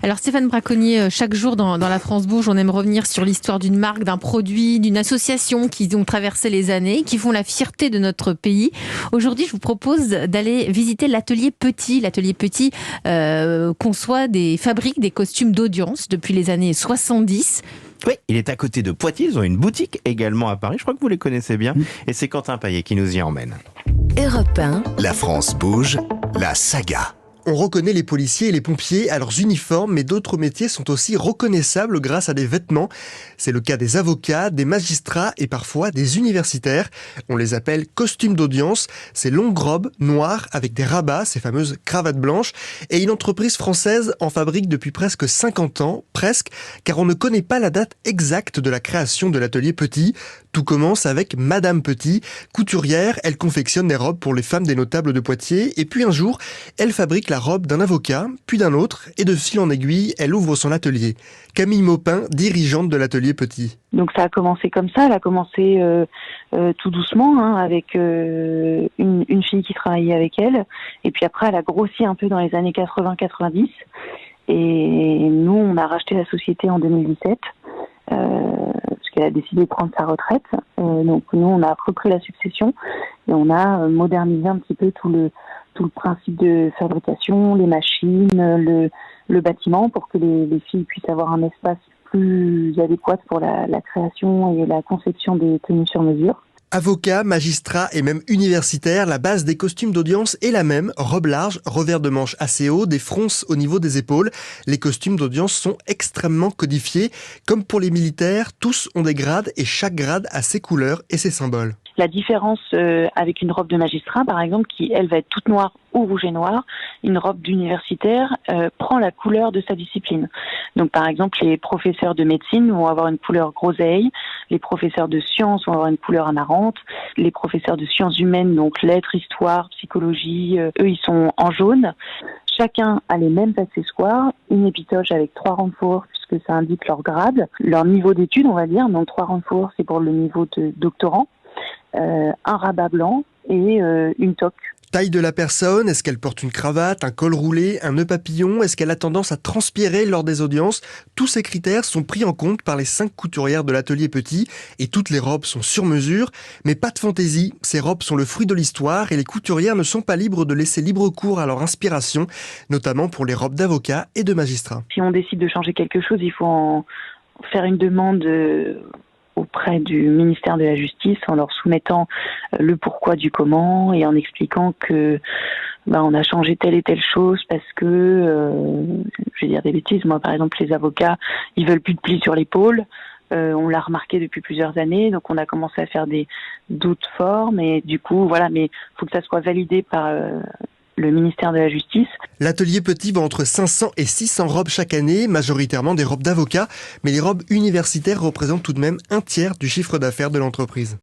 Alors Stéphane Braconnier, chaque jour dans La France Bouge, on aime revenir sur l'histoire d'une marque, d'un produit, d'une association qui ont traversé les années, qui font la fierté de notre pays. Aujourd'hui, je vous propose d'aller visiter l'atelier Petit. L'atelier Petit fabrique des costumes d'audience depuis les années 70. Oui, il est à côté de Poitiers, ils ont une boutique également à Paris, je crois que vous les connaissez bien, et c'est Quentin Paillet qui nous y emmène. Europe 1. La France bouge, la saga. On reconnaît les policiers et les pompiers à leurs uniformes, mais d'autres métiers sont aussi reconnaissables grâce à des vêtements. C'est le cas des avocats, des magistrats et parfois des universitaires. On les appelle costumes d'audience. Ces longues robes noires avec des rabats, ces fameuses cravates blanches. Et une entreprise française en fabrique depuis presque 50 ans, car on ne connaît pas la date exacte de la création de l'atelier Petit. Tout commence avec Madame Petit, couturière. Elle confectionne des robes pour les femmes des notables de Poitiers. Et puis un jour, elle fabrique la robe d'un avocat, puis d'un autre, et de fil en aiguille, elle ouvre son atelier. Camille Maupin, dirigeante de l'atelier Petit. Donc ça a commencé comme ça, elle a commencé tout doucement, avec une fille qui travaillait avec elle, et puis après elle a grossi un peu dans les années 80-90, et nous on a racheté la société en 2017, parce qu'elle a décidé de prendre sa retraite, donc nous on a repris la succession, et on a modernisé un petit peu tout le principe de fabrication, les machines, le bâtiment pour que les filles puissent avoir un espace plus adéquat pour la création et la conception des tenues sur mesure. Avocats, magistrats et même universitaires, la base des costumes d'audience est la même. Robe large, revers de manche assez haut, des fronces au niveau des épaules. Les costumes d'audience sont extrêmement codifiés. Comme pour les militaires, tous ont des grades et chaque grade a ses couleurs et ses symboles. La différence avec une robe de magistrat, par exemple, qui elle va être toute noire ou rouge et noir, une robe d'universitaire prend la couleur de sa discipline. Donc par exemple, les professeurs de médecine vont avoir une couleur groseille, les professeurs de sciences vont avoir une couleur amarante, les professeurs de sciences humaines, donc lettres, histoire, psychologie, eux ils sont en jaune. Chacun a les mêmes accessoires, une épitoge avec 3 rangs de fourrure puisque ça indique leur grade, leur niveau d'études on va dire, donc 3 rangs de fourrure c'est pour le niveau de doctorant. Un rabat blanc et une toque. Taille de la personne, est-ce qu'elle porte une cravate, un col roulé, un nœud papillon, est-ce qu'elle a tendance à transpirer lors des audiences? Tous ces critères sont pris en compte par les 5 couturières de l'atelier Petit et toutes les robes sont sur mesure, mais pas de fantaisie. Ces robes sont le fruit de l'histoire et les couturières ne sont pas libres de laisser libre cours à leur inspiration, notamment pour les robes d'avocats et de magistrats. Si on décide de changer quelque chose, il faut en faire une demande auprès du ministère de la Justice en leur soumettant le pourquoi du comment et en expliquant que on a changé telle et telle chose parce que, je vais dire des bêtises, moi par exemple les avocats, ils veulent plus de plis sur l'épaule. On l'a remarqué depuis plusieurs années, donc on a commencé à faire d'autres formes et du coup voilà, mais faut que ça soit validé par le ministère de la Justice. L'atelier Petit vend entre 500 et 600 robes chaque année, majoritairement des robes d'avocats, mais les robes universitaires représentent tout de même un tiers du chiffre d'affaires de l'entreprise.